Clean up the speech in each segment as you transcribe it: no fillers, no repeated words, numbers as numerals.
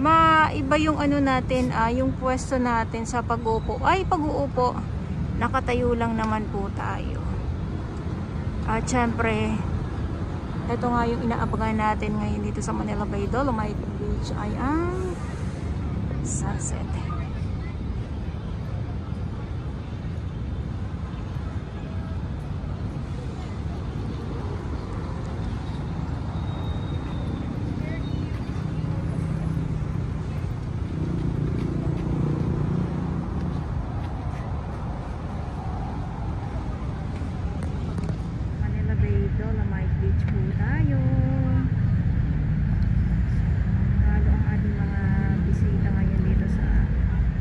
maiba yung ano natin, yung pwesto natin sa pag-uupo. Ay, pag-uupo, nakatayo lang naman po tayo. At syempre, ito nga yung inaabangan natin ngayon dito sa Manila Bay Dolomite Beach ay ang sunset. Dolomite Beach po tayo. Halo ang ating mga bisita ngayon dito sa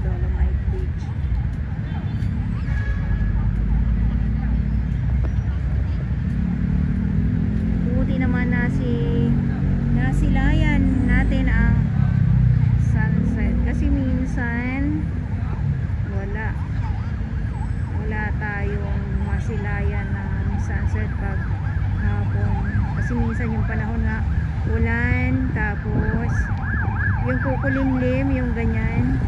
Dolomite Beach. Buti naman nasilayan natin ang sunset kasi minsan wala tayong masilayan ng sunset pag hapon kasi minsan yung panahon nga ulan, tapos yung kukulimlim, yung ganyan.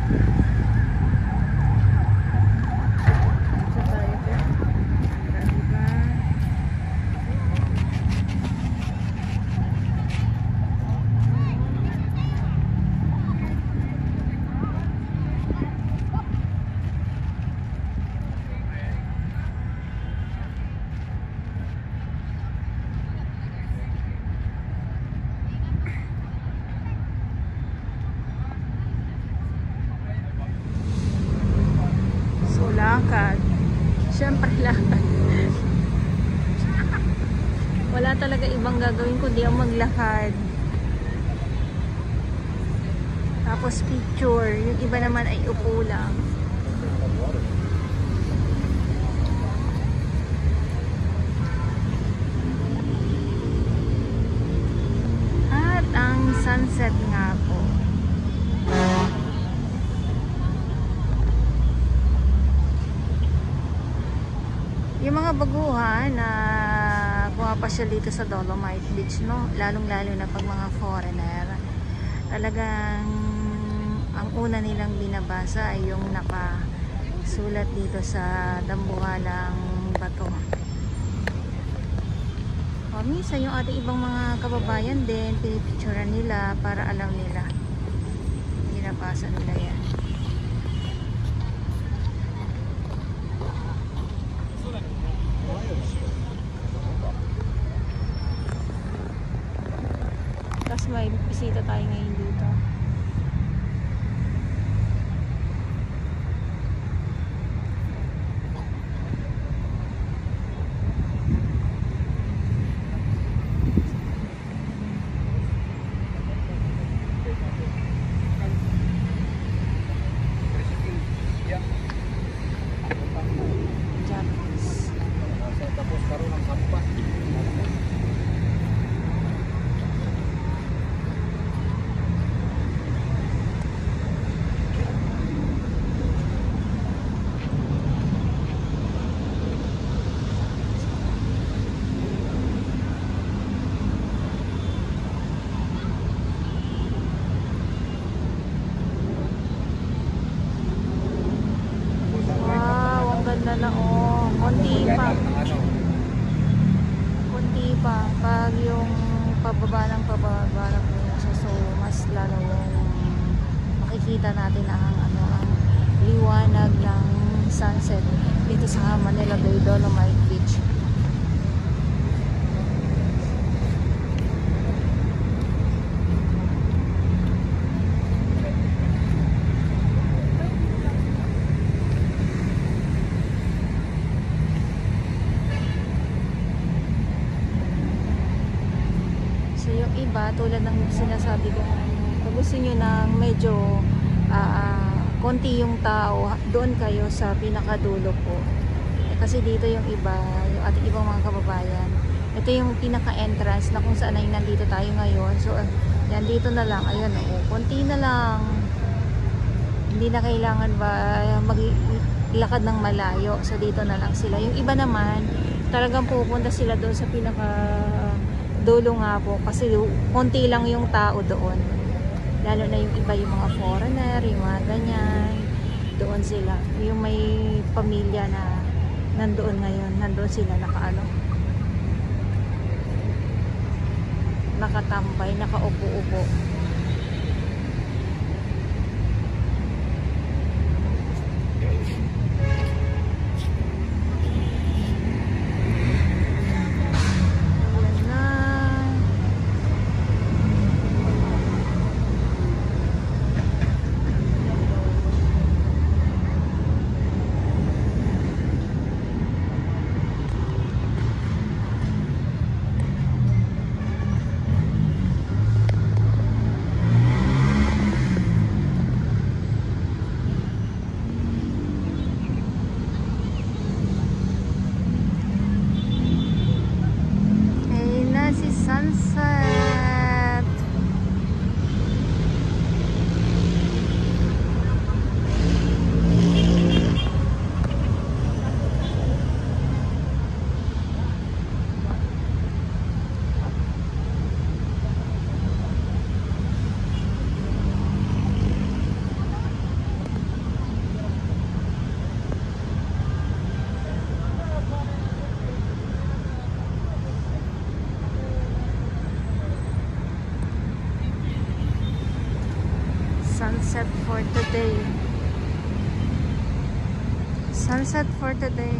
Lakad. Siyempre lakad. Wala talaga ibang gagawin kundi ang maglakad. Tapos picture. Yung iba naman ay upo lang. At ang sunset nga po. Yung mga baguhan na pumapasyal dito sa Dolomite Beach, no? Lalong-lalo na pag mga foreigner, talagang ang una nilang binabasa ay yung nakasulat dito sa dambuhalang bato. O minsan yung ating ibang mga kababayan din, pinipicturean nila para alam nila. Binabasa nila yan. Tapos may bisita tayo ngayon dito. Konti pa pag yung pababa ng so mas lalo makikita natin ang liwanag ng sunset dito sa Manila Bay Dolomite Beach. Yung iba, tulad ng sinasabi ko, kung gusto nyo ng medyo konti yung tao, doon kayo sa pinakadulo po. Kasi dito yung iba, yung ating ibang mga kababayan, ito yung pinaka-entrance na kung saan ay nandito tayo ngayon. So, yan, dito na lang. Ayun, konti na lang. Hindi na kailangan ba maglakad ng malayo. So, dito na lang sila. Yung iba naman, talagang pupunta sila doon sa pinaka dulo nga po kasi konti lang yung tao doon. Lalo na yung iba, yung mga foreigner, yung mga ganyan. Doon sila. Yung may pamilya na nandoon ngayon. Nandoon sila nakatambay, nakaupo-upo. Sunset. Sunset for today. Sunset for today.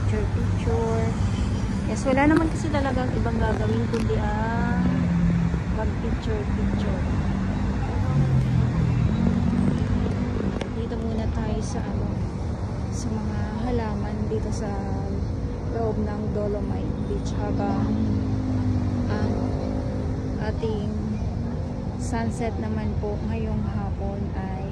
Picture. Yes, wala naman kasi talagang ibang gagawin kundi mag-picture. Dito muna tayo sa sa mga halaman dito sa loob ng Dolomite Beach habang ang ating sunset naman po ngayong hapon ay